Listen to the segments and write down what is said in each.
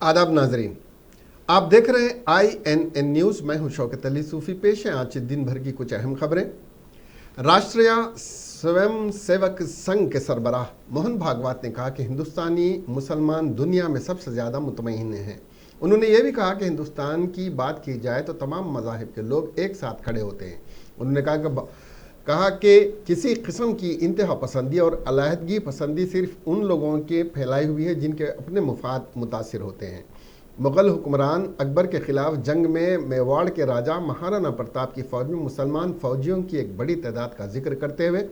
आदाब नाजरीन, आप देख रहे हैं INN न्यूज़। मैं हूं शौकत अली सूफी। पेश है आज दिन भर की कुछ अहम खबरें। राष्ट्रीय स्वयंसेवक संघ के सरबराह मोहन भागवत ने कहा कि हिंदुस्तानी मुसलमान दुनिया में सबसे ज़्यादा मुतमईन हैं। उन्होंने ये भी कहा कि हिंदुस्तान की बात की जाए तो तमाम मज़ाहिब के लोग एक साथ खड़े होते हैं। उन्होंने कहा कि किसी किस्म की इंतहा पसंदी और अलहदगी पसंदी सिर्फ उन लोगों के फैलाई हुई है जिनके अपने मुफाद मुतासिर होते हैं। मुग़ल हुक्मरान अकबर के ख़िलाफ़ जंग में मेवाड़ के राजा महाराणा प्रताप की फ़ौज में मुसलमान फ़ौजियों की एक बड़ी तादाद का जिक्र करते हुए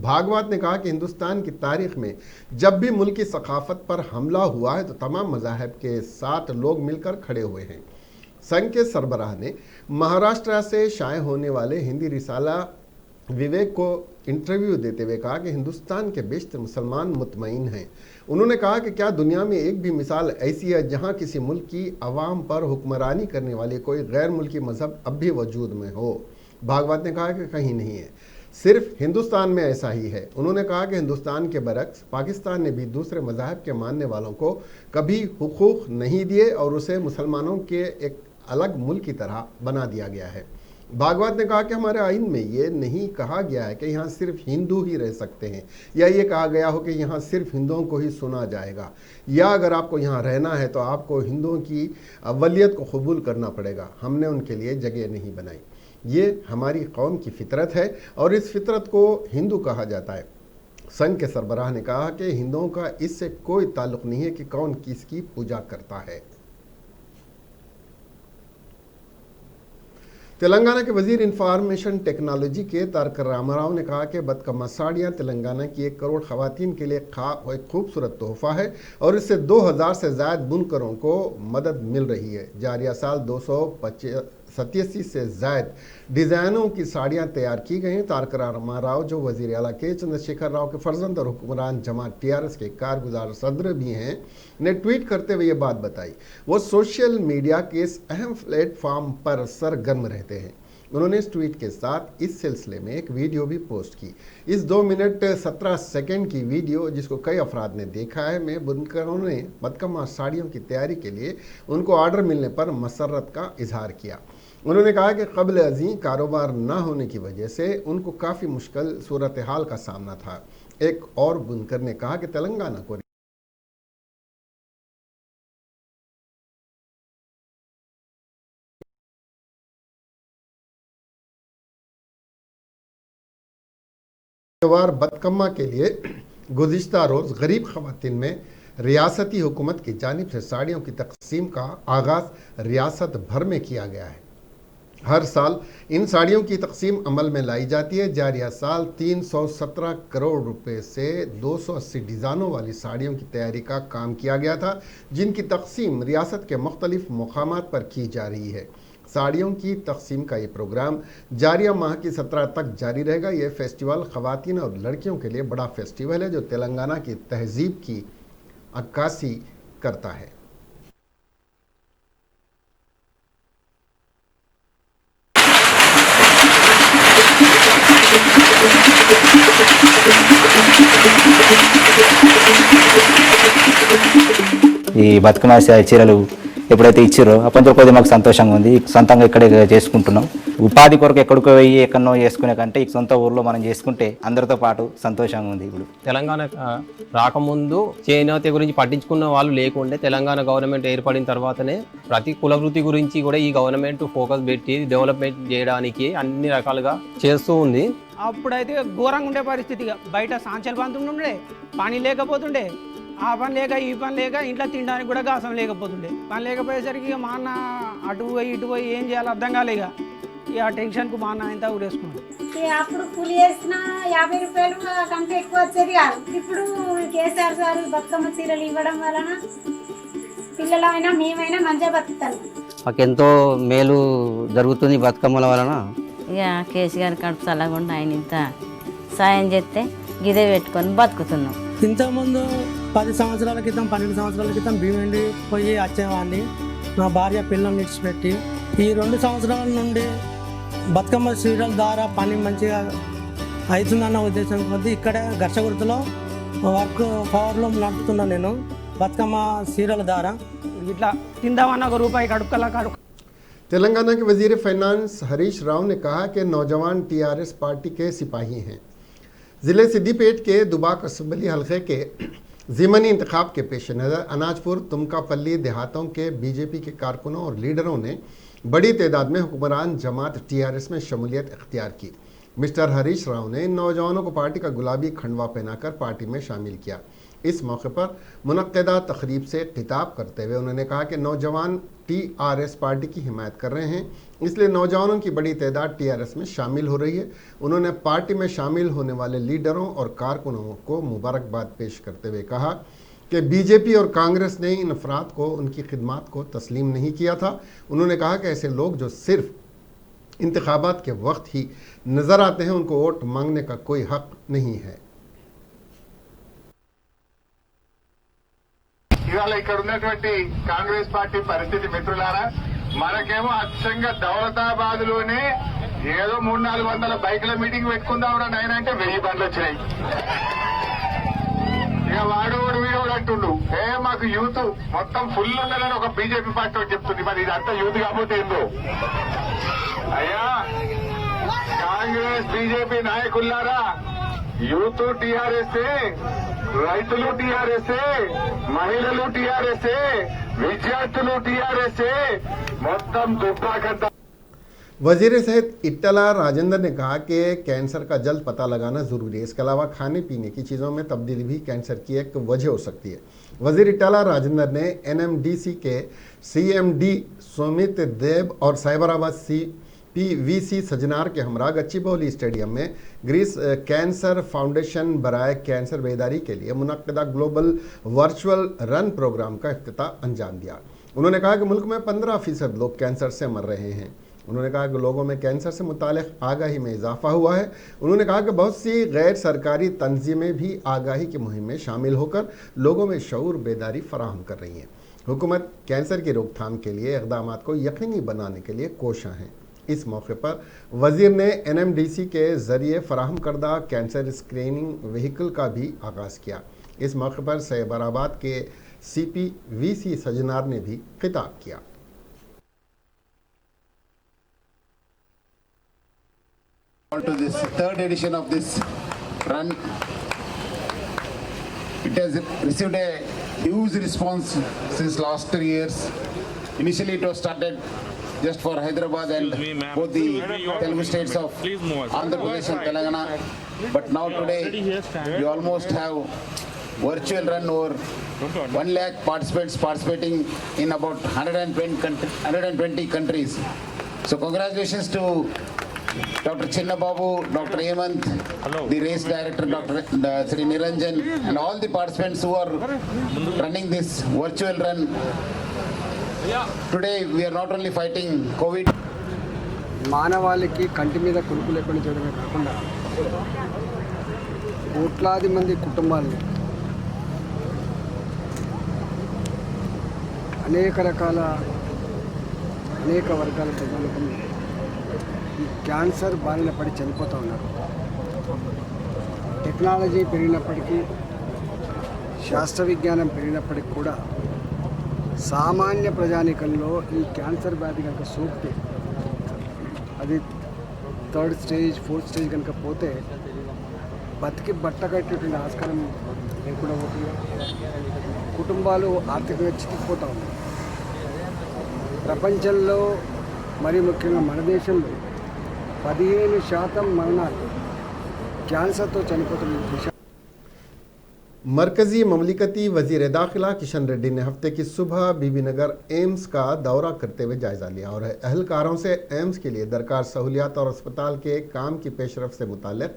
भागवत ने कहा कि हिंदुस्तान की तारीख़ में जब भी मुल्की सकाफ़त पर हमला हुआ है तो तमाम मज़ाहिब के साथ लोग मिलकर खड़े हुए हैं। संघ के सरबराह ने महाराष्ट्र से शाये होने वाले हिंदी रिसाला विवेक को इंटरव्यू देते हुए कहा कि हिंदुस्तान के बेशतर मुसलमान मुतमईन हैं। उन्होंने कहा कि क्या दुनिया में एक भी मिसाल ऐसी है जहां किसी मुल्क की अवाम पर हुक्मरानी करने वाले कोई गैर मुल्की मज़हब अब भी वजूद में हो। भागवत ने कहा कि कहीं नहीं है, सिर्फ हिंदुस्तान में ऐसा ही है। उन्होंने कहा कि हिंदुस्तान के बरक्स पाकिस्तान ने भी दूसरे मज़ाहब के मानने वालों को कभी हुकूक नहीं दिए और उसे मुसलमानों के एक अलग मुल्क की तरह बना दिया गया है। भागवत ने कहा कि हमारे आइन में ये नहीं कहा गया है कि यहाँ सिर्फ हिंदू ही रह सकते हैं, या ये कहा गया हो कि यहाँ सिर्फ हिंदुओं को ही सुना जाएगा, या अगर आपको यहाँ रहना है तो आपको हिंदुओं की अव्वलियत को कबूल करना पड़ेगा। हमने उनके लिए जगह नहीं बनाई। ये हमारी कौम की फितरत है और इस फितरत को हिंदू कहा जाता है। संघ के सरबराह ने कहा कि हिंदुओं का इससे कोई ताल्लुक़ नहीं है कि कौन किसकी पूजा करता है। तेलंगाना के वजीर इंफॉर्मेशन टेक्नोलॉजी के तारक रामाराव ने कहा कि बदकम्मा साड़ियाँ तेलंगाना की 1 करोड़ खवातीन के लिए एक खूबसूरत तोहफा है और इससे 2000 से ज़्यादा बुनकरों को मदद मिल रही है। जारिया साल 287 से ज़्यादा डिज़ाइनों की साड़ियाँ तैयार की गई हैं। तारक रामाराव, जो वज़ीर आला के चंद्रशेखर राव के फर्जंद और हुक्मरान जमात TRS के कारगुजार सदर भी हैं, ने ट्वीट करते हुए ये बात बताई। वो सोशल मीडिया के इस अहम प्लेटफॉर्म पर सरगर्म रहते हैं। उन्होंने इस ट्वीट के साथ इस सिलसिले में एक वीडियो भी पोस्ट की। इस 2 मिनट 17 सेकंड की वीडियो, जिसको कई अफराद ने देखा है, में बुनकरों ने बदकम्मा साड़ियों की तैयारी के लिए उनको ऑर्डर मिलने पर मसरत का इजहार किया। उन्होंने कहा कि क़ब्ल अज़ीं कारोबार ना होने की वजह से उनको काफ़ी मुश्किल सूरत हाल का सामना था। एक और बुनकर ने कहा कि तेलंगाना को बदकम्मा के लिए गुज़िश्ता रोज़ गरीब ख़वातीन में रियासती हुकूमत की जानिब से साड़ियों की तकसीम का आगाज़ रियासत भर में किया गया है। हर साल इन साड़ियों की तकसीम अमल में लाई जाती है। जारिया साल 317 करोड़ रुपए से 280 डिज़ाइनों वाली साड़ियों की तैयारी का काम किया गया था, जिनकी तकसीम रियासत के मुख्तलिफ मकामात पर की जा रही है। साड़ियों की तकसीम का ये प्रोग्राम जारिया माह की 17 तक जारी रहेगा। ये फेस्टिवल ख़वातीन और लड़कियों के लिए बड़ा फेस्टिवल है जो तेलंगाना की तहजीब की अक्कासी करता है। ఈ బతుకమ్మ చీరలు ఎప్పుడైతే ఇచ్చారో అప్పటి నుంచి కొద్దిగా మాకు సంతోషంగా ఉంది. సొంతంగా ఇక్కడే చేసుకుంటున్నాం. ఉపాధి కొరకు ఎక్కడికో పోయి ఎక్కడో చేసుకునే కంటే ఈ సొంత ఊర్లో మనం చేసుకుంటే అందరితో పాటు సంతోషంగా ఉంది. ఇప్పుడు తెలంగాణ రాకముందు చేనేత గురించి పట్టించుకున్న వాళ్ళు లేకుండే తెలంగాణ గవర్నమెంట్ ఏర్పడిన తర్వాతనే ప్రతి కుల వృత్తి గురించి కూడా ఈ గవర్నమెంట్ ఫోకస్ పెట్టి డెవలప్మెంట్ చేయడానికి అన్ని రకాలుగా చేస్తూ ఉంది. అప్పుడైతే ఘోరంగా ఉండే పరిస్థితిగా బయట సాంచలు బంతుండే, పని లేకపోతుండే, ఆ పని లేక ఈ పని లేక ఇంట్లో తినడానికి కూడా గాసం లేకపోతుండే. పని లేకపోయేసరికి ఇక మా అన్న అటు పోయి ఇటు పోయి ఏం చేయాలో అర్థం కాలేక ఆ టెన్షన్కు మా అన్న ఆయన ఊరేసుకున్నాడు. అప్పుడు కూలి వేసిన 50 రూపాయలు కంటే ఎక్కువ వచ్చేది కాదు. ఇప్పుడు కేసీఆర్ సార్ బతుకమ్మ చీరలు ఇవ్వడం వలన పిల్లలైనా మేమైనా మంచిగా బతుకుతాం. మాకెంతో మేలు జరుగుతుంది బతుకమ్మల వలన. ఇక కేసీఆర్ కడుపు చల్లకుండా ఆయన ఇంత సాయం చేస్తే గిదే పెట్టుకొని బతుకుతున్నాం. ఇంతకుముందు 10 సంవత్సరాల క్రితం 12 సంవత్సరాల క్రితం భీమండి పోయి వచ్చేవాడిని. నా భార్య పిల్లల్ని విడిచిపెట్టి ఈ 2 సంవత్సరాల నుండి బతుకమ్మ సీరియల్ ద్వారా పని మంచిగా అవుతుందన్న ఉద్దేశం కొద్దీ ఇక్కడ ఘర్షగుర్తులో వర్క్ పవర్లో నడుపుతున్నా నేను బతుకమ్మ సీరియల్ ద్వారా. ఇట్లా తిందామన్న ఒక రూపాయి కడుక్కలా కడుక్క तेलंगाना के वजीर फाइनेंस हरीश राव ने कहा कि नौजवान टीआरएस पार्टी के सिपाही हैं। ज़िले सिद्दीपेट के दुबाक असम्बली हल्के के ज़िमनी इंतखाब के पेश नज़र अनाजपुर तुमकापल्ली देहातों के बीजेपी के कारकुनों और लीडरों ने बड़ी तादाद में हुक्मरान जमात टीआरएस में शमूलियत इख्तियार की। मिस्टर हरीश राव ने इन नौजवानों को पार्टी का गुलाबी खंडवा पहनाकर पार्टी में शामिल किया। इस मौके पर मुनक्किदा तकरीब से खिताब करते हुए उन्होंने कहा कि नौजवान टीआरएस पार्टी की हिमायत कर रहे हैं, इसलिए नौजवानों की बड़ी तादाद टीआरएस में शामिल हो रही है। उन्होंने पार्टी में शामिल होने वाले लीडरों और कारकुनों को मुबारकबाद पेश करते हुए कहा कि बीजेपी और कांग्रेस ने इन अफराद को उनकी खिदमत को तस्लीम नहीं किया था। उन्होंने कहा कि ऐसे लोग जो सिर्फ इंतखाबात के वक्त ही नज़र आते हैं, उनको वोट मांगने का कोई हक नहीं है। ఇవాళ ఇక్కడ ఉన్నటువంటి కాంగ్రెస్ పార్టీ పరిస్థితి మిత్రులారా, మనకేమో అచ్చంగా దౌలతాబాద్లోనే ఏదో 300-400 బైకుల మీటింగ్ పెట్టుకుందాం నాయన అంటే 1000 బండ్లు వచ్చినాయి. ఇక వాడు వీడు అంటుండు, మాకు యూత్ మొత్తం ఫుల్ ఉన్నదని ఒక బీజేపీ పార్టీ ఒకటి చెప్తుంది. మరి ఇదంతా యూత్ కాకపోతే ఏందో అయ్యా. కాంగ్రెస్ బీజేపీ నాయకులారా, యూత్ టీఆర్ఎస్, రైతులు టీఆర్ఎస్, మహిళలు టీఆర్ఎస్, విద్యార్థులు టీఆర్ఎస్, మొత్తం దుబ్బాకంతా। वजीर सहित इट्टला राजेंद्र ने कहा कि कैंसर का जल्द पता लगाना ज़रूरी है। इसके अलावा खाने पीने की चीज़ों में तब्दीली भी कैंसर की एक वजह हो सकती है। वजीर इट्टला राजेंद्र ने एनएमडीसी के सीएमडी सुमित देव और साइबराबाद PVC सजनार के हमरा गच्चीबौली स्टेडियम में ग्रीस कैंसर फाउंडेशन बराए कैंसर बेदारी के लिए मुनक्किदा ग्लोबल वर्चुअल रन प्रोग्राम का इफ्तिताह अंजाम दिया। उन्होंने कहा कि मुल्क में 15% लोग कैंसर से मर रहे हैं। उन्होंने कहा कि लोगों में कैंसर से मुतालिक आगाही में इजाफा हुआ है। उन्होंने कहा कि बहुत सी गैर सरकारी तंजीमें भी आगाही की मुहिम में शामिल होकर लोगों में शऊर बेदारी फराहम कर रही हैं। हुकूमत कैंसर की रोकथाम के लिए इक़दाम को यकीनी बनाने के लिए कोशां है। इस मौके पर वजीर ने एनएमडीसी के ज़रिए फराहम करदा कैंसर स्क्रीनिंग व्हीकल का भी आगाज़ किया। इस मौके पर साइबराबाद के CPVC सजनार ने भी खिताब किया। To this third edition of this run, it has received a huge response since last 3 years. Initially it was started just for Hyderabad and both the Telugu states of Andhra Pradesh and Telangana, but now today we almost have virtual run over 1 lakh participants participating in about 120 countries. So congratulations to Dr. Chinnababu, Dr. Hemant, the race director, Dr. Sri Niranjan, and all the participants who are running this virtual run. Today we are not only fighting COVID. మానవాళికి కంటి మీద కురుకు లేకుండా చేయడమే కాకుండా కోట్లాది మంది కుటుంబాలను అనేక రకాల అనేక వర్గాల ప్రజలకు ఈ క్యాన్సర్ బారిన పడి చనిపోతూ ఉన్నారు. టెక్నాలజీ పెరిగినప్పటికీ, శాస్త్ర విజ్ఞానం పెరిగినప్పటికీ కూడా సామాన్య ప్రజానీకంలో ఈ క్యాన్సర్ వ్యాధి కనుక సోకితే, అది 3rd స్టేజ్ 4th స్టేజ్ కనుక పోతే బతికి బట్ట కట్టేటువంటి ఆస్కారం లేకుండా పోతుంది. కుటుంబాలు ఆర్థికంగా చిక్కిపోతూ ఉన్నాయి. ప్రపంచంలో మరి ముఖ్యంగా మన దేశంలో 15% మరణాలు క్యాన్సర్తో చనిపోతున్న मरकज़ी ममलिकती वज़ीर दाखिला किशन रेड्डी ने हफ्ते की सुबह बीबीनगर एम्स का दौरा करते हुए जायज़ा लिया और अहलकारों से एम्स के लिए दरकार सहूलियात और अस्पताल के काम की पेशरफ से मुतालिक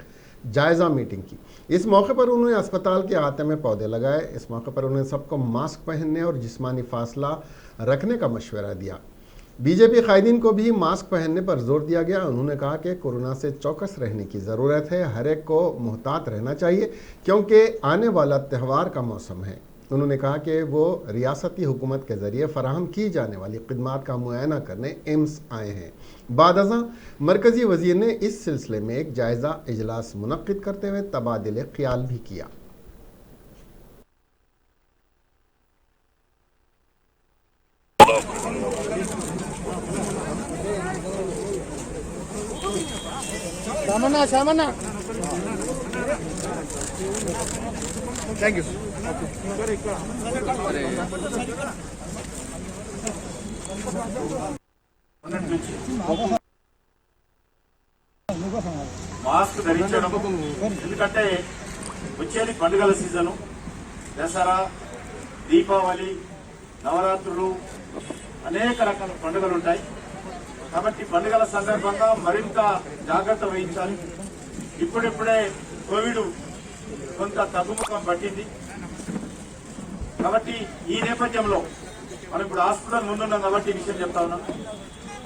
जायज़ा मीटिंग की। इस मौके पर उन्होंने अस्पताल के अहाते में पौधे लगाए। इस मौके पर उन्होंने सबको मास्क पहनने और जिस्मानी फासला रखने का मशवरा दिया। बीजेपी कायदीन को भी मास्क पहनने पर जोर दिया गया। उन्होंने कहा कि कोरोना से चौकस रहने की ज़रूरत है, हर एक को मुहतात रहना चाहिए क्योंकि आने वाला त्यौहार का मौसम है। उन्होंने कहा कि वो रियासती हुकूमत के ज़रिए फ़राहम की जाने वाली खिदमात का मुआयना करने एम्स आए हैं। बाद अज़ां मरकज़ी वज़ीर ने इस सिलसिले में एक जायज़ा इजलास मुनक्किद करते हुए तबादिले ख्याल भी किया। Thank you. మాస్క్ ధరించడం, ఎందుకంటే వచ్చేది పండుగల సీజను, దసరా, దీపావళి, నవరాత్రులు, అనేక రకాల పండుగలు ఉంటాయి. కాబట్టి పండుగల సందర్భంగా మరింత జాగ్రత్త వహించాలి. ఇప్పుడిప్పుడే కోవిడ్ కొంత తగ్గుముఖం పట్టింది. కాబట్టి ఈ నేపథ్యంలో మనం ఇప్పుడు హాస్పిటల్ ముందున్నాం కాబట్టి ఈ విషయం చెప్తా ఉన్నాం.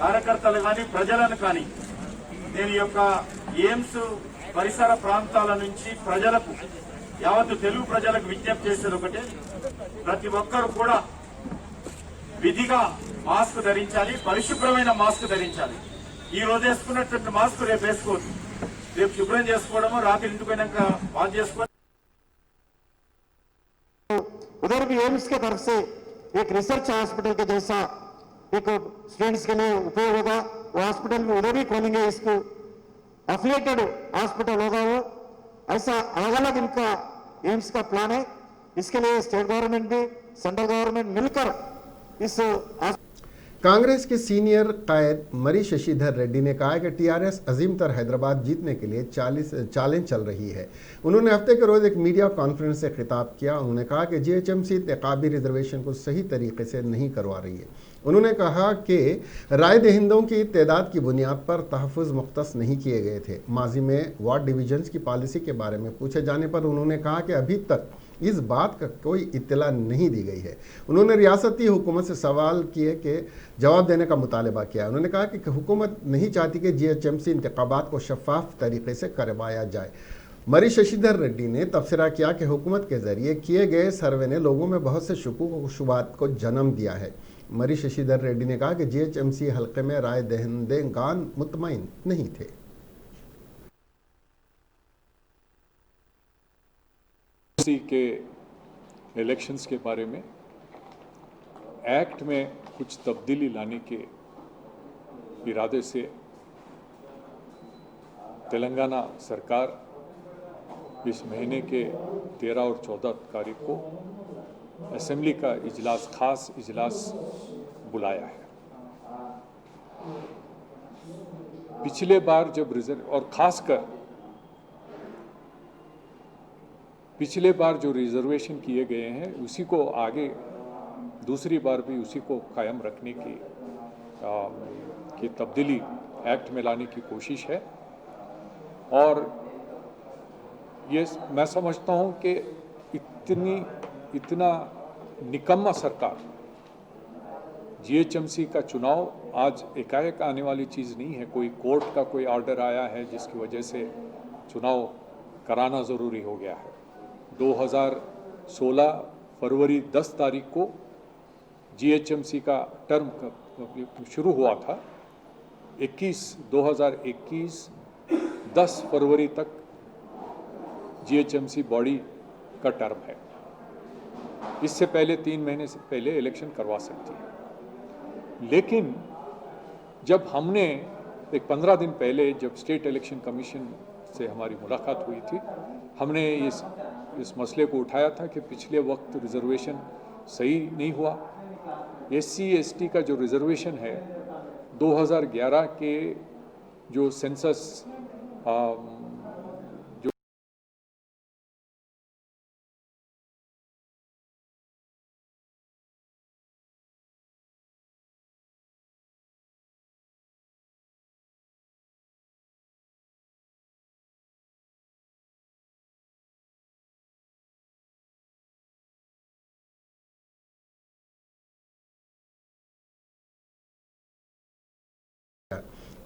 కార్యకర్తలు కానీ ప్రజలను కానీ నేను ఈ యొక్క ఎయిమ్స్ పరిసర ప్రాంతాల నుంచి ప్రజలకు, యావత్తు తెలుగు ప్రజలకు విజ్ఞప్తి చేసేది ఒకటే, ప్రతి ఒక్కరు కూడా విధిగా మాస్క్ ధరించాలి, పరిశుభ్రమైన మాస్క్ ధరించాలి. ఈ రోజు వేసుకున్నటువంటి మాస్క్ రేపు వేసుకోవద్దు. రేపు శుభ్రం చేసుకోవడము, రాత్రి ఇంటికి పోయినాక వాష్ చేసుకోవడం. उधर भी एम्स के तरफ से एक रिसर्च हॉस्पिटल के जैसा एक स्टूडेंट्स के लिए उपयोग होगा. वो हॉस्पिटल में उधर भी खोलेंगे, इसको एफिलिएटेड हॉस्पिटल होगा वो. ऐसा अलग अलग इनका एम्स का प्लान है. इसके लिए स्टेट गवर्नमेंट भी सेंट्रल गवर्नमेंट मिलकर इस कांग्रेस के सीनियर कायद मरी शशिधर रेड्डी ने कहा कि टीआरएस अजीमतर हैदराबाद जीतने के लिए चालें चल रही है. उन्होंने हफ्ते के रोज एक मीडिया कॉन्फ्रेंस से खिताब किया. उन्होंने कहा कि जीएचएमसी निकाबी रिजर्वेशन को सही तरीके से नहीं करवा रही है. उन्होंने कहा कि राय दहिंदों की तादाद की बुनियाद पर तहफ़्फ़ुज़ मुख्तस नहीं किए गए थे. माजी में वार्ड डिवीजन्स की पॉलिसी के बारे में पूछे जाने पर उन्होंने कहा कि अभी तक इस बात का कोई इत्तला नहीं दी गई है. उन्होंने रियासती हुकूमत से सवाल किए कि जवाब देने का मुतालबा किया. उन्होंने कहा कि हुकूमत नहीं चाहती कि जीएचएमसी इंतखाबात को शफाफ तरीके से करवाया जाए. मरी शशिधर रेड्डी ने तबसरा किया कि हुकूमत के जरिए किए गए सर्वे ने लोगों में बहुत से शुकूक और शुबात को जन्म दिया है. मरी शशिधर रेड्डी ने कहा कि जीएचएमसी हल्के में राय दहिंदेगान मुतमईन नहीं थे. के इलेक्शंस के बारे में एक्ट में कुछ तब्दीली लाने के इरादे से तेलंगाना सरकार इस महीने के 13 और 14 तारीख को असेंबली का इजलास, खास इजलास बुलाया है. पिछले बार जब रिजर्व और खासकर पिछले बार जो रिजर्वेशन किए गए हैं उसी को आगे दूसरी बार भी उसी को कायम रखने की तब्दीली एक्ट में लाने की कोशिश है. और ये मैं समझता हूँ कि इतना निकम्मा सरकार, जीएचएमसी का चुनाव आज एकाएक आने वाली चीज़ नहीं है. कोई कोर्ट का कोई ऑर्डर आया है जिसकी वजह से चुनाव कराना ज़रूरी हो गया है. 2016 फरवरी 10 तारीख को जीएचएमसी का टर्म शुरू हुआ था. 2021 10 फरवरी तक जीएचएमसी बॉडी का टर्म है. इससे पहले 3 महीने से पहले इलेक्शन करवा सकती है. लेकिन जब हमने एक 15 दिन पहले जब स्टेट इलेक्शन कमीशन से हमारी मुलाकात हुई थी, हमने इस मसले को उठाया था कि पिछले वक्त रिजर्वेशन सही नहीं हुआ. एससी एसटी का जो रिजर्वेशन है 2011 के जो सेंसस जो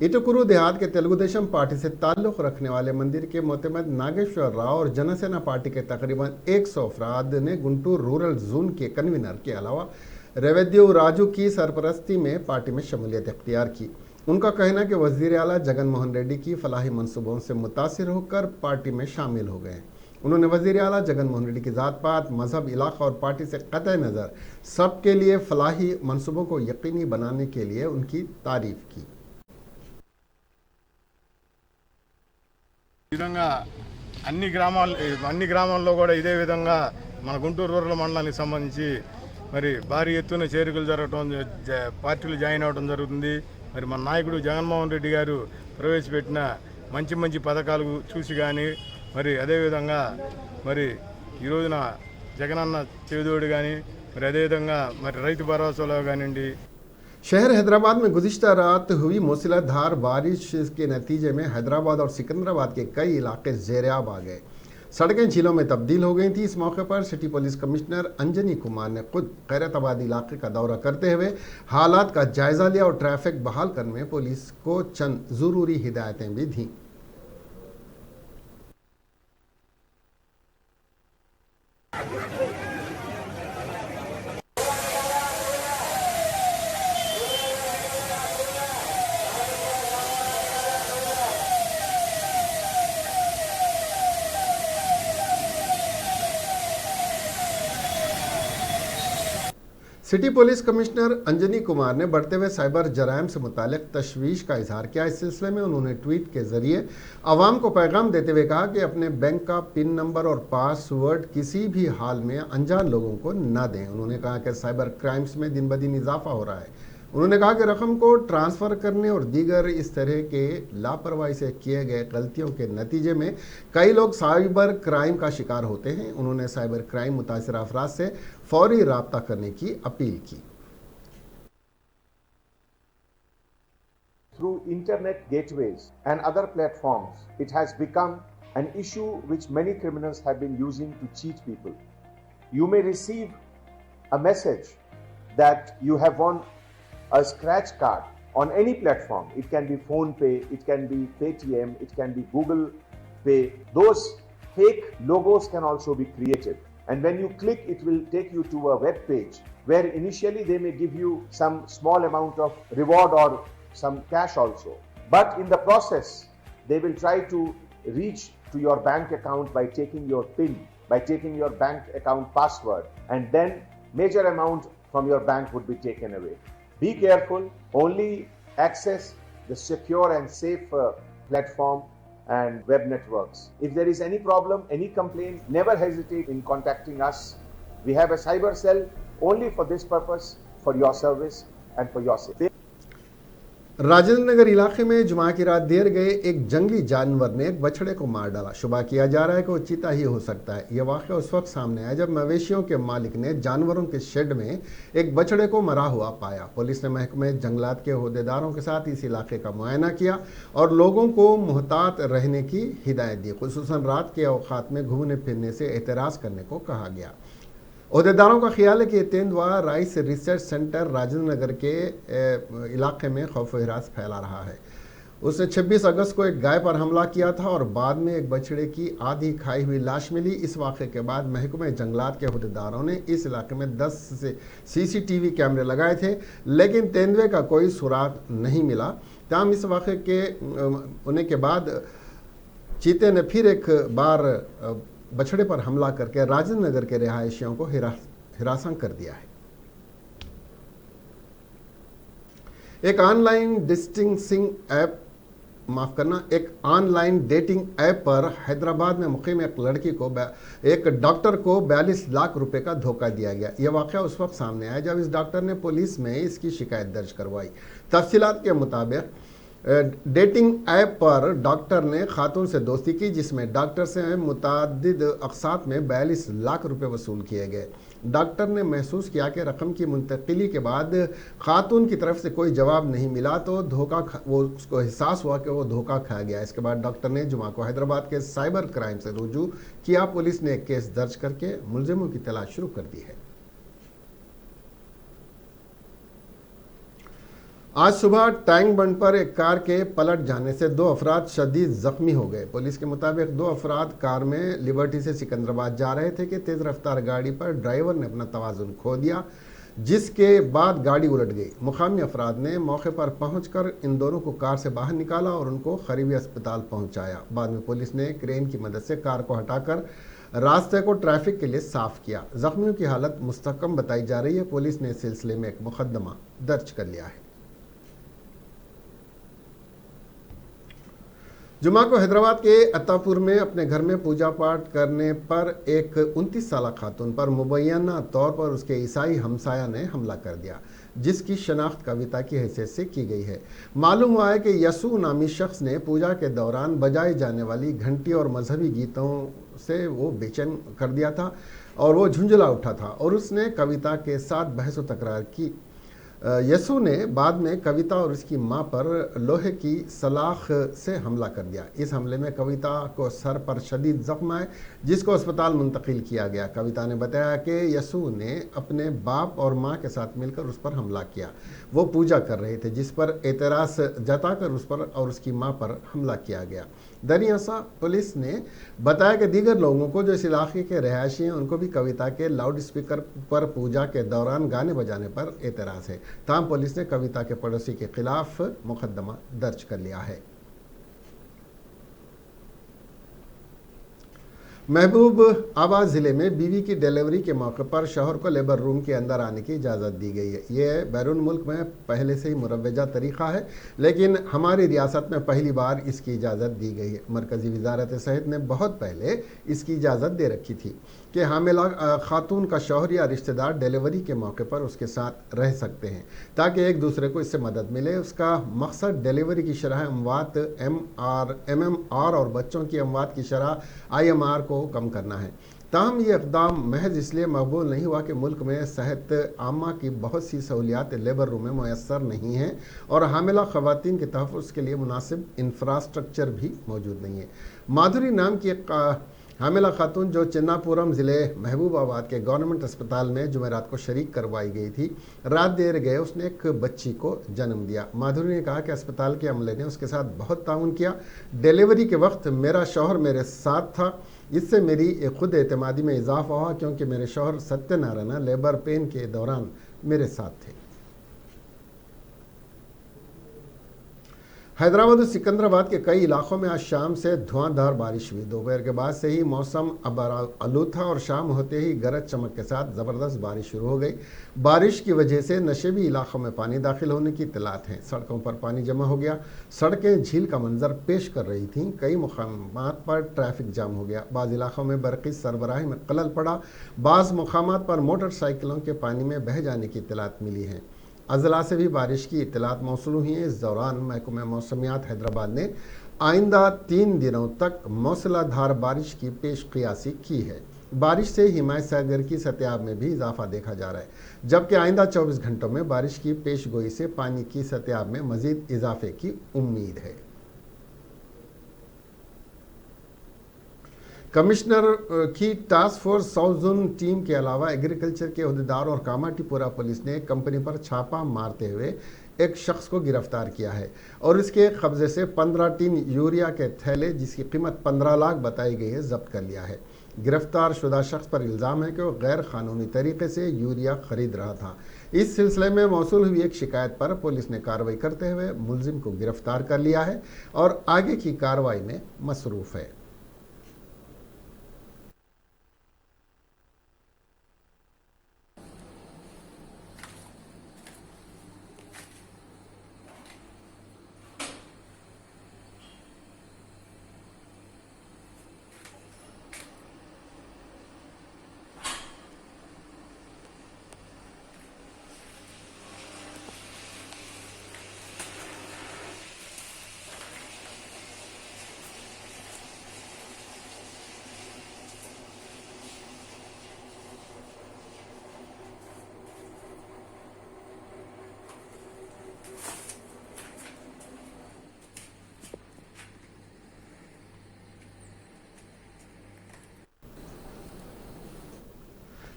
इटुकुरु देहात के तेलुगुदेशम पार्टी से ताल्लुक़ रखने वाले मंदिर के मोतमद नागेश्वर राव और जनसेना पार्टी के तकरीबन 100 अफराद ने गुंटूर रूरल जोन के कन्वीनर के अलावा रेवेद्यू राजू की सरपरस्ती में पार्टी में शमूलियत इख्तियार की। उनका कहना कि वज़ीर आला जगन मोहन रेड्डी की फलाही मंसूबों से मुतासिर होकर पार्टी में शामिल हो गए। उन्होंने वज़ीर आला जगन मोहन रेड्डी की ज़ात पात, मजहब, इलाका और पार्टी से कतई नज़र सबके लिए फलाही मनसूबों को यकीनी बनाने के लिए उनकी तारीफ की। అన్ని గ్రామాల్లో కూడా ఇదే విధంగా మన గుంటూరు రూరల్ మండలానికి సంబంధించి మరి భారీ ఎత్తున చేరికలు జరగడం, పార్టీలు జాయిన్ అవ్వడం జరుగుతుంది. మరి మన నాయకుడు జగన్మోహన్ రెడ్డి గారు ప్రవేశపెట్టిన మంచి మంచి పథకాలు చూసి కానీ మరి అదేవిధంగా మరి ఈ రోజున జగనన్న చేదోడు కానీ మరి అదేవిధంగా మరి రైతు భరోసాలో కానివ్వండి। शहर हैदराबाद में गुज़िश्ता रात हुई मूसलाधार बारिश के नतीजे में हैदराबाद और सिकंदराबाद के कई इलाके ज़ेर-ए-आब आ गए। सड़कें झीलों में तब्दील हो गई थी। इस मौके पर city police commissioner Anjani Kumar ने खुद खैरताबाद इलाके का दौरा करते हुए हालात का जायजा लिया और ट्रैफिक बहाल करने में पुलिस को चंद ज़रूरी हिदायतें भी दीं। City police commissioner Anjani Kumar ने बढ़ते हुए साइबर जराइम से मुतालिक तशवीश का इजहार किया। इस सिलसिले में उन्होंने ट्वीट के जरिए आवाम को पैगाम देते हुए कहा कि अपने बैंक का पिन नंबर और पासवर्ड किसी भी हाल में अनजान लोगों को न दें। उन्होंने कहा कि साइबर क्राइम्स में दिन ब दिन इजाफा हो रहा है। उन्होंने कहा कि रकम को ट्रांसफ़र करने और दीगर इस तरह के लापरवाही से किए गए गलतियों के नतीजे में कई लोग साइबर क्राइम का शिकार होते हैं। उन्होंने साइबर क्राइम मुतासिर अफराद से फौरी राब्ता करने की अपील की। Through internet gateways and other platforms, it has become an issue which many criminals have been using to cheat people. You may receive a message that you have won a scratch card on any platform. It can be PhonePe, it can be Paytm, it can be Google Pay. Those fake logos can also be created. And when you click, it will take you to a web page where initially they may give you some small amount of reward or some cash also. But in the process, they will try to reach to your bank account by taking your PIN, by taking your bank account password, and then major amount from your bank would be taken away. Be careful, only access the secure and safe platform and web networks. If there is any problem, any complaint, never hesitate in contacting us. We have a cyber cell only for this purpose, for your service and for your safety. Rajendra Nagar इलाके में जुमा की रात देर गए एक जंगली जानवर ने एक बछड़े को मार डाला। शुबा किया जा रहा है कि वो चीता ही हो सकता है। यह वाक़या उस वक्त सामने आया जब मवेशियों के मालिक ने जानवरों के शेड में एक बछड़े को मरा हुआ पाया। पुलिस ने महकमे जंगलात के ओहदेदारों के साथ इस इलाके का मुआयना किया और लोगों को मुहतात रहने की हिदायत दी। खुसूसन रात के औकात में घूमने फिरने से एतराज़ करने को कहा गया। ओहदेदारों का ख्याल है कि तेंदुआ rice research centre Rajendra Nagar के इलाके में खौफ व हिरास फैला रहा है। उसने 26 अगस्त को एक गाय पर हमला किया था और बाद में एक बछड़े की आधी खाई हुई लाश मिली। इस वाक़े के बाद महकमे जंगलात के ओहदेदारों ने इस इलाके में 10 से CCTV कैमरे लगाए थे, लेकिन तेंदुए का कोई सुराग नहीं मिला। तमाम इस वाक़े के होने के बाद चीते ने फिर एक बार बछड़े पर हमला करके राजेंद्र नगर के रिहायशियों को हिरासत कर दिया है। एक ऑनलाइन डेटिंग ऐप पर हैदराबाद में मुक़ीम एक लड़की को एक डॉक्टर को 42 लाख रुपए का धोखा दिया गया। यह वाक़या उस वक्त सामने आया जब इस डॉक्टर ने पुलिस में इसकी शिकायत दर्ज करवाई। तफसीलात के मुताबिक डेटिंग ऐप पर डॉक्टर ने खातून से दोस्ती की, जिसमें डॉक्टर से मुतादिद अक़सात में 42 लाख रुपए वसूल किए गए। डॉक्टर ने महसूस किया कि रकम की मुंतकिली के बाद खातून की तरफ से कोई जवाब नहीं मिला तो उसको एहसास हुआ कि वो धोखा खा गया। इसके बाद डॉक्टर ने जुमा को हैदराबाद के साइबर क्राइम से रुजू किया। पुलिस ने एक केस दर्ज करके मुलजिमों की तलाश शुरू कर दी है। आज सुबह टैंक बंड पर एक कार के पलट जाने से 2 अफराद शदीद जख्मी हो गए। पुलिस के मुताबिक 2 अफराद कार में लिबर्टी से सिकंदराबाद जा रहे थे कि तेज़ रफ्तार गाड़ी पर ड्राइवर ने अपना तवाज़ुन खो दिया, जिसके बाद गाड़ी उलट गई। मुकामी अफराद ने मौके पर पहुंचकर इन दोनों को कार से बाहर निकाला और उनको करीबी अस्पताल पहुंचाया। बाद में पुलिस ने क्रेन की मदद से कार को हटाकर रास्ते को ट्रैफिक के लिए साफ किया। जख्मियों की हालत मुस्तकम बताई जा रही है। पुलिस ने इस सिलसिले में एक मुकदमा दर्ज कर लिया है। जुमा को हैदराबाद के अत्तापुर में अपने घर में पूजा पाठ करने पर एक 29 साल खातून पर मुबैना तौर पर उसके ईसाई हमसाया ने हमला कर दिया, जिसकी शनाख्त कविता की हैसियत से की गई है। मालूम हुआ है कि यसू नामी शख्स ने पूजा के दौरान बजाई जाने वाली घंटी और मजहबी गीतों से वो बेचैन कर दिया था और वो झुंझला उठा था और उसने कविता के साथ बहस व तकरार की। यसू ने बाद में कविता और उसकी मां पर लोहे की सलाख से हमला कर दिया। इस हमले में कविता को सर पर शदीद जख्म आए, जिसको अस्पताल मुंतकिल किया गया। कविता ने बताया कि यसू ने अपने बाप और मां के साथ मिलकर उस पर हमला किया। वो पूजा कर रहे थे, जिस पर एतराज़ जताकर उस पर और उसकी मां पर हमला किया गया। दरियासा पुलिस ने बताया कि दीगर लोगों को जो इस इलाके के रहायशी हैं उनको भी कविता के लाउड स्पीकर पर पूजा के दौरान गाने बजाने पर एतराज़ है। ताहम पुलिस ने कविता के पड़ोसी के खिलाफ मुकदमा दर्ज कर लिया है। महबूब आबाद ज़िले में बीवी की डिलीवरी के मौके पर शौहर को लेबर रूम के अंदर आने की इजाज़त दी गई है। ये बैरून मुल्क में पहले से ही मुरव्वजा तरीक़ा है, लेकिन हमारी रियासत में पहली बार इसकी इजाज़त दी गई है। मरकज़ी वज़ारत सेहत ने बहुत पहले इसकी इजाज़त दे रखी थी कि हामिला खातून का शौहर या रिश्तेदार डिलीवरी के मौके पर उसके साथ रह सकते हैं ताकि एक दूसरे को इससे मदद मिले। उसका मकसद डिलीवरी की शरह अमवात MMR और बच्चों की अमवात की शरह IMR को कम करना है। ताहम ये इक़दाम महज इसलिए मकबूल नहीं हुआ कि मुल्क में सेहत आमा की बहुत सी सहूलियात लेबर रूम में मैसर नहीं हैं और हामिला ख़वातीन के तहफ़्फ़ुज़ के लिए मुनासिब इंफ्रास्ट्रक्चर भी मौजूद नहीं है। माधुरी नाम की एक हामिला खातून जो चिन्नापुरम ज़िले महबूबाबाद के गवर्नमेंट अस्पताल में जुमेरात को शरीक करवाई गई थी, रात देर गए उसने एक बच्ची को जन्म दिया। माधुरी ने कहा कि अस्पताल के अमले ने उसके साथ बहुत ताउन किया। डिलीवरी के वक्त मेरा शौहर मेरे साथ था, इससे मेरी खुद एतमादी में इजाफा हुआ क्योंकि मेरे शौहर सत्यनारायण लेबर पेन के दौरान मेरे साथ थे। हैदराबाद और सिकंदराबाद के कई इलाकों में आज शाम से धुआंधार बारिश हुई। दोपहर के बाद से ही मौसम अब आलूद था और शाम होते ही गरज चमक के साथ ज़बरदस्त बारिश शुरू हो गई। बारिश की वजह से नशेबी इलाकों में पानी दाखिल होने की इत्तलात हैं। सड़कों पर पानी जमा हो गया, सड़कें झील का मंजर पेश कर रही थीं। कई मुकामात पर ट्रैफिक जाम हो गया। बाज़ इलाकों में बरक़ी सरबराही में खलल पड़ा। बाज़ मुकामात पर मोटरसाइकिलों के पानी में बह जाने की इत्तलात मिली हैं। अजला से भी बारिश की इत्तलात मौसूल हुई हैं। इस दौरान महकमा मौसमियात हैदराबाद ने आइंदा 3 दिनों तक मूसलाधार बारिश की पेश क़ियासी की है। बारिश से हिमायत सागर की सतह में भी इजाफा देखा जा रहा है, जबकि आइंदा 24 घंटों में बारिश की पेशगोई से पानी की सतह में मज़ीद इजाफे की उम्मीद है। कमिश्नर की task force south zone team के अलावा एग्रीकल्चर के अहदेदार और कामाटीपुरा पुलिस ने कंपनी पर छापा मारते हुए एक शख्स को गिरफ्तार किया है और इसके कब्जे से 15 टिन यूरिया के थैले जिसकी कीमत 15 लाख बताई गई है जब्त कर लिया है। गिरफ्तार शुदा शख्स पर इल्ज़ाम है कि वह गैर कानूनी तरीके से यूरिया खरीद रहा था। इस सिलसिले में मौसूल हुई एक शिकायत पर पुलिस ने कार्रवाई करते हुए मुलजिम को गिरफ्तार कर लिया है और आगे की कार्रवाई में मसरूफ़ है।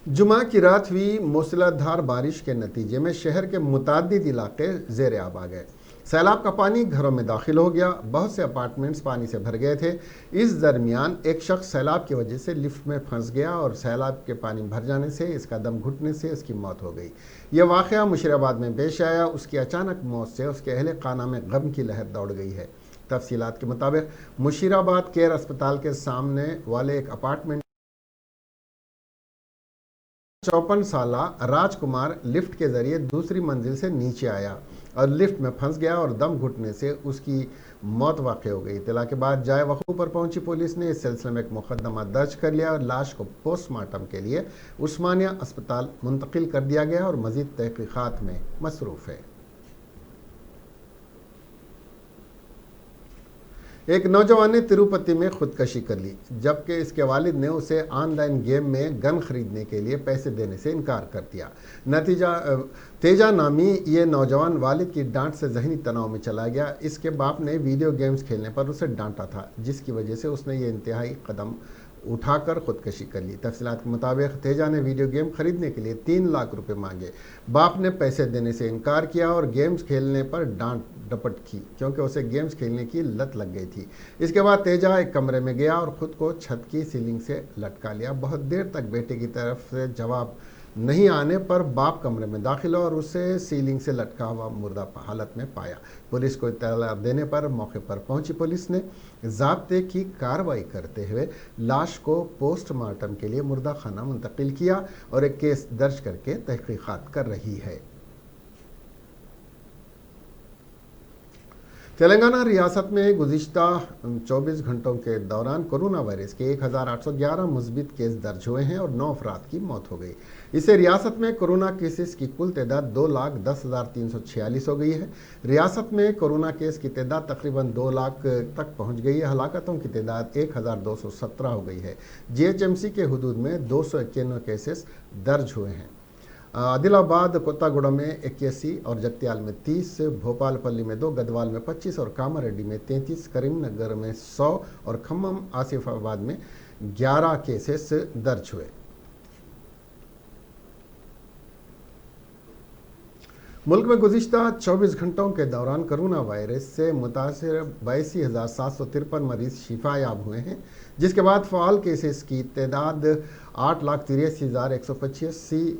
जुमा की रात हुई मूसलाधार बारिश के नतीजे में शहर के मुतादिद इलाके ज़ेर आब आ गए। सैलाब का पानी घरों में दाखिल हो गया। बहुत से अपार्टमेंट्स पानी से भर गए थे। इस दरमियान एक शख्स सैलाब की वजह से लिफ्ट में फंस गया और सैलाब के पानी भर जाने से इसका दम घुटने से इसकी मौत हो गई। यह वाक़या मुशीराबाद में पेश आया। उसकी अचानक मौत से उसके अहले खाना में गम की लहर दौड़ गई है। तफसीलात के मुताबिक मुशीराबाद केयर अस्पताल के सामने वाले एक अपार्टमेंट 54 साल राजकुमार लिफ्ट के जरिए दूसरी मंजिल से नीचे आया और लिफ्ट में फंस गया और दम घुटने से उसकी मौत वाक़ हो गई। इत्तला के बाद जाए वक़ू पर पहुंची पुलिस ने इस सिलसिले में एक मुकदमा दर्ज कर लिया और लाश को पोस्टमार्टम के लिए उस्मानिया अस्पताल मुंतकिल कर दिया गया और मज़ीद तहक़ीक़ात में मसरूफ़ है। एक नौजवान ने तिरुपति में खुदकशी कर ली, जबकि इसके वालिद ने उसे ऑनलाइन गेम में गन खरीदने के लिए पैसे देने से इनकार कर दिया। नतीजा तेजा नामी ये नौजवान वालिद की डांट से जहनी तनाव में चला गया। इसके बाप ने वीडियो गेम्स खेलने पर उसे डांटा था, जिसकी वजह से उसने ये इंतहाई कदम उठाकर खुदकशी कर ली। तफसीलात के मुताबिक तेजा ने वीडियो गेम खरीदने के लिए 3 लाख रुपए मांगे। बाप ने पैसे देने से इनकार किया और गेम्स खेलने पर डांट डपट की, क्योंकि उसे गेम्स खेलने की लत लग गई थी। इसके बाद तेजा एक कमरे में गया और ख़ुद को छत की सीलिंग से लटका लिया। बहुत देर तक बेटे की तरफ से जवाब नहीं आने पर बाप कमरे में दाखिल और उसे सीलिंग से लटका हुआ मुर्दा हालत में पाया। पुलिस को इत्तला देने पर मौके पर पहुंची पुलिस ने ज़ाब्ते की कार्रवाई करते हुए लाश को पोस्टमार्टम के लिए मुर्दा खाना मुंतकिल किया और एक केस दर्ज करके तहक़ीक़ात कर रही है। तेलंगाना रियासत में गुज़िश्ता 24 घंटों के दौरान कोरोना वायरस के 1811 मुस्बित केस दर्ज हुए हैं और 9 अफराद की मौत हो गई। इससे रियासत में कोरोना केसेस की कुल तादाद 2,10,346 हो गई है। रियासत में कोरोना केस की तादाद तकरीबन 2 लाख तक पहुंच गई है। हलाकतों की तादाद 1,217 हो गई है। GHMC के हुदूद में 291 केसेस दर्ज हुए हैं। आदिलाबाद कोत्तागुड़ा में 81 और जगत्याल में 30, भोपालपल्ली में 2, गदवाल में 25 और कामारेड्डी में 33, करीमनगर में 100 और खम्मम आसिफाबाद में 11 केसेस दर्ज हुए। मुल्क में गुज़िश्ता 24 घंटों के दौरान कोरोना वायरस से मुतासिर 82,753 मरीज शिफायाब हुए हैं, जिसके बाद फ़ाल केसेस की तादाद 8,83,185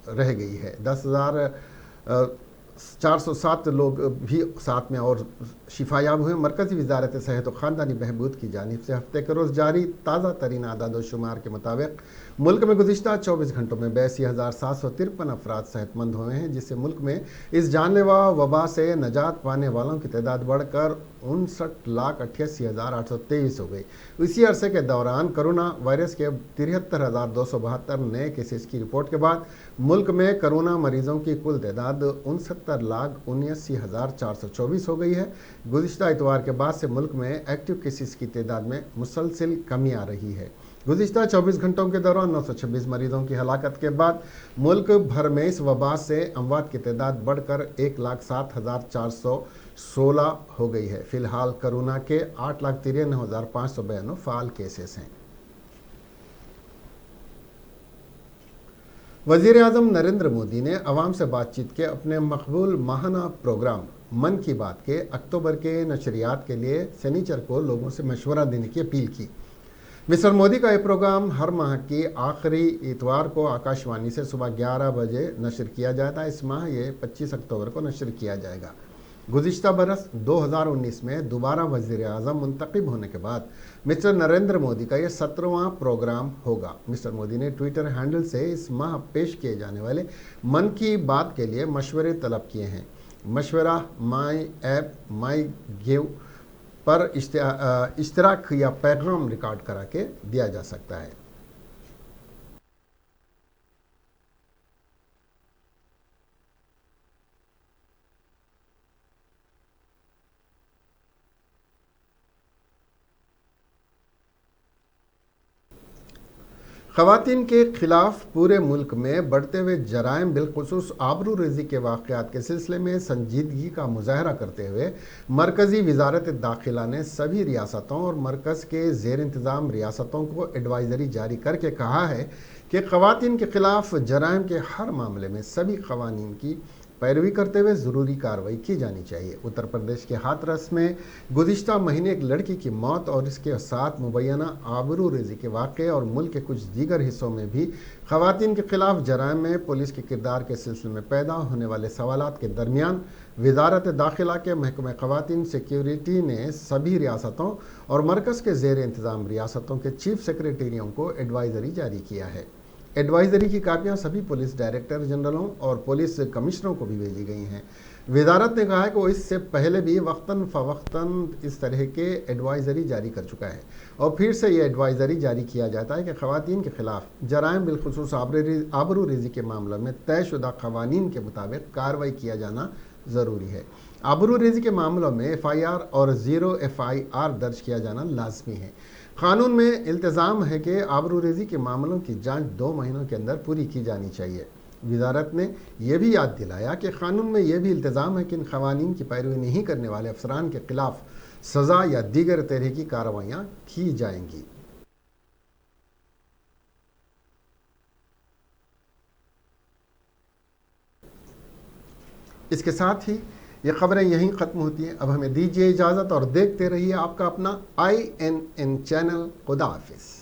रह गई है। 10,407 लोग भी साथ में और शिफायाब हुए। मरकज़ी वज़ारत सेहत और ख़ानदानी बहबूद की जानिब से हफ्ते के रोज़ जारी ताज़ा तरीन आदाद व शुमार के मुताबिक मुल्क में गुज़िश्ता 24 घंटों में 82,753 अफराद सेहतमंद हुए हैं, जिससे मुल्क में इस जानलेवा वबा से नजात पाने वालों की तादाद बढ़कर 59,88,823 हो गई। इसी अरसे के दौरान कोरोना वायरस के 73,272 नए केसेस की रिपोर्ट के बाद मुल्क में कोरोना मरीजों की कुल तादाद 69,79,424 हो गई है। गुज़िश्ता इतवार के बाद से मुल्क में एक्टिव केसेस की तादाद में मुसलसिल कमी आ रही है। गुज़िश्ता 24 घंटों के दौरान 926 मरीजों की हलाकत के बाद मुल्क भर में इस वबा से अमवात की तादाद बढ़कर 1,07,416 हो गई है। फिलहाल कोरोना के 8,93,592 फ़ाल केसेस हैं। वज़ीर आज़म नरेंद्र मोदी ने अवाम से बातचीत के अपने मकबूल माहाना प्रोग्राम मन की बात के अक्टूबर के नशरियात के लिए शनिचर को लोगों से मशवरा देने की अपील की। मिस्टर मोदी का यह प्रोग्राम हर माह की आखिरी इतवार को आकाशवाणी से सुबह 11 बजे नशर किया जाता है। इस माह ये 25 अक्टूबर को नशर किया जाएगा। गुज़िश्ता बरस 2019 में दोबारा वज़ीर आज़म मुंतखब होने के बाद मिस्टर नरेंद्र मोदी का यह 17वां प्रोग्राम होगा। मिस्टर मोदी ने ट्विटर हैंडल से इस माह पेश किए जाने वाले मन की बात के लिए मशवरे तलब किए हैं। मशवरा माई ऐप माई गिव पर इश्तराक या पैगाम रिकॉर्ड करा के दिया जा सकता है। ख़वातीन के ख़िलाफ़ पूरे मुल्क में बढ़ते हुए जराइम बिलखुसूस आबरूरेज़ी के वाक़यात के सिलसिले में संजीदगी का मुज़ाहरा करते हुए मरकज़ी वज़ारत दाखिला ने सभी रियासतों और मरकज़ के ज़ेर इंतज़ाम रियासतों को एडवाइज़री जारी करके कहा है कि ख़वातीन के ख़िलाफ़ जराइम के हर मामले में सभी क़वानीन की पैरवी करते हुए ज़रूरी कार्रवाई की जानी चाहिए। उत्तर प्रदेश के हाथरस में गुज़िश्ता महीने एक लड़की की मौत और इसके साथ मुबैना आबरूरेज़ी के वाक़े और मुल्क के कुछ दीगर हिस्सों में भी ख़वातीन के ख़िलाफ़ जराइम में पुलिस के किरदार के सिलसिले में पैदा होने वाले सवालात के दरमियान वज़ारत दाखिला के महकमे ख़वातीन सिक्योरिटी ने सभी रियासतों और मरकज़ के ज़ेर इंतज़ाम रियासतों के चीफ सेक्रेटरियों को एडवाइज़री जारी किया है। एडवाइजरी की कापियां सभी पुलिस डायरेक्टर जनरलों और पुलिस कमिश्नरों को भी भेजी गई हैं। वजारत ने कहा है कि वो इससे पहले भी वक्तन फ़वक्तन इस तरह के एडवाइजरी जारी कर चुका है और फिर से ये एडवाइजरी जारी किया जाता है कि ख़वातीन के ख़िलाफ़ जराइम बिलखुसूस आबरूरेज़ी के मामलों में तयशुदा क़वानीन के मुताबिक कार्रवाई किया जाना ज़रूरी है। आबरूरेज़ी के मामलों में FIR और 0 FIR दर्ज किया जाना लाजमी है। कानून में इल्तिज़ाम है कि आबरूरेज़ी के मामलों की जांच 2 महीनों के अंदर पूरी की जानी चाहिए। वजारत ने यह भी याद दिलाया कि कानून में यह भी इल्तिज़ाम है कि इन क़वानीन की पैरवी नहीं करने वाले अफसरान के ख़िलाफ़ सज़ा या दीगर तरह की कार्रवाइयाँ की जाएंगी। इसके साथ ही ये खबरें यहीं ख़त्म होती हैं। अब हमें दीजिए इजाज़त और देखते रहिए आपका अपना INN चैनल। खुदा हाफिज़।